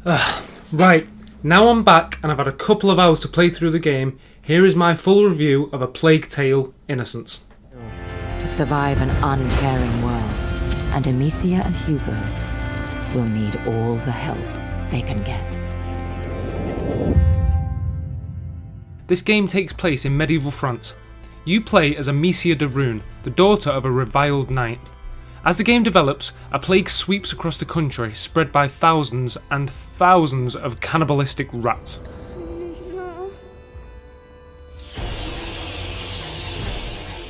Right, now I'm back and I've had a couple of hours to play through the game. Here is my full review of A Plague Tale: Innocence. To survive an uncaring world, and Amicia and Hugo will need all the help they can get. This game takes place in medieval France. You play as Amicia de Rune, the daughter of a reviled knight. As the game develops, a plague sweeps across the country, spread by thousands and thousands of cannibalistic rats.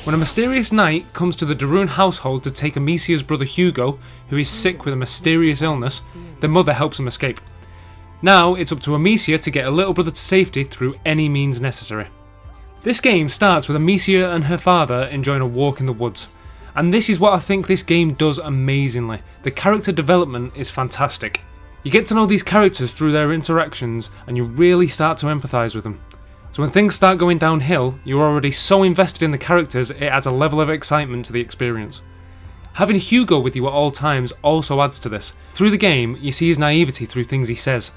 When a mysterious knight comes to the de Rune household to take Amicia's brother Hugo, who is sick with a mysterious illness, the mother helps him escape. Now it's up to Amicia to get her little brother to safety through any means necessary. This game starts with Amicia and her father enjoying a walk in the woods. And this is what I think this game does amazingly. The character development is fantastic. You get to know these characters through their interactions and you really start to empathise with them. So when things start going downhill, you're already so invested in the characters it adds a level of excitement to the experience. Having Hugo with you at all times also adds to this. Through the game, you see his naivety through things he says,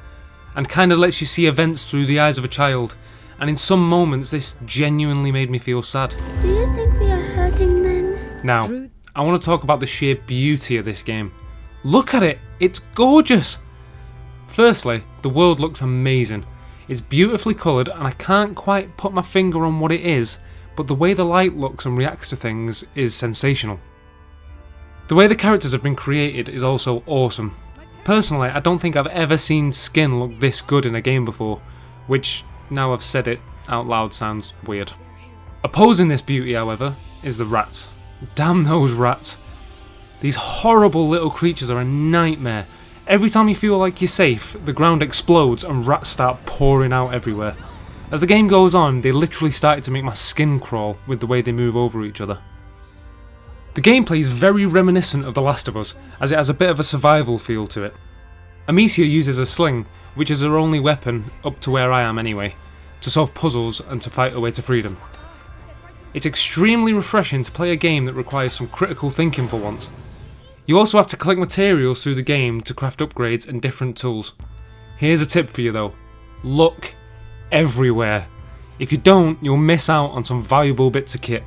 and kinda lets you see events through the eyes of a child, and in some moments this genuinely made me feel sad. Do you think we are hurting them? Now, I want to talk about the sheer beauty of this game. Look at it, it's gorgeous! Firstly, the world looks amazing. It's beautifully coloured and I can't quite put my finger on what it is, but the way the light looks and reacts to things is sensational. The way the characters have been created is also awesome. Personally, I don't think I've ever seen skin look this good in a game before, which, now I've said it out loud, sounds weird. Opposing this beauty, however, is the rats. Damn those rats. These horrible little creatures are a nightmare. Every time you feel like you're safe, the ground explodes and rats start pouring out everywhere. As the game goes on, they literally started to make my skin crawl with the way they move over each other. The gameplay is very reminiscent of The Last of Us, as it has a bit of a survival feel to it. Amicia uses a sling, which is her only weapon, up to where I am anyway, to solve puzzles and to fight her way to freedom. It's extremely refreshing to play a game that requires some critical thinking for once. You also have to collect materials through the game to craft upgrades and different tools. Here's a tip for you though, look everywhere. If you don't, you'll miss out on some valuable bits of kit.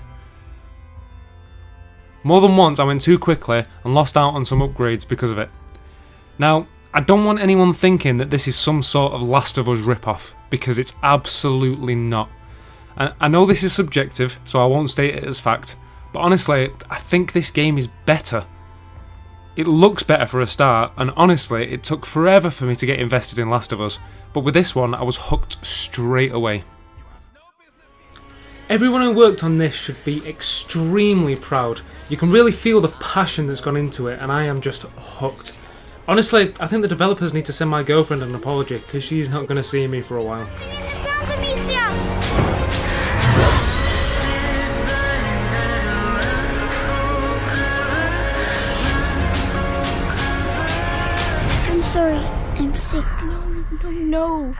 More than once I went too quickly and lost out on some upgrades because of it. Now, I don't want anyone thinking that this is some sort of Last of Us ripoff, because it's absolutely not. And I know this is subjective, so I won't state it as fact, but honestly, I think this game is better. It looks better for a start, and honestly, it took forever for me to get invested in Last of Us, but with this one, I was hooked straight away. Everyone who worked on this should be extremely proud. You can really feel the passion that's gone into it, and I am just hooked. Honestly, I think the developers need to send my girlfriend an apology, because she's not going to see me for a while. I'm sorry, I'm sick. No.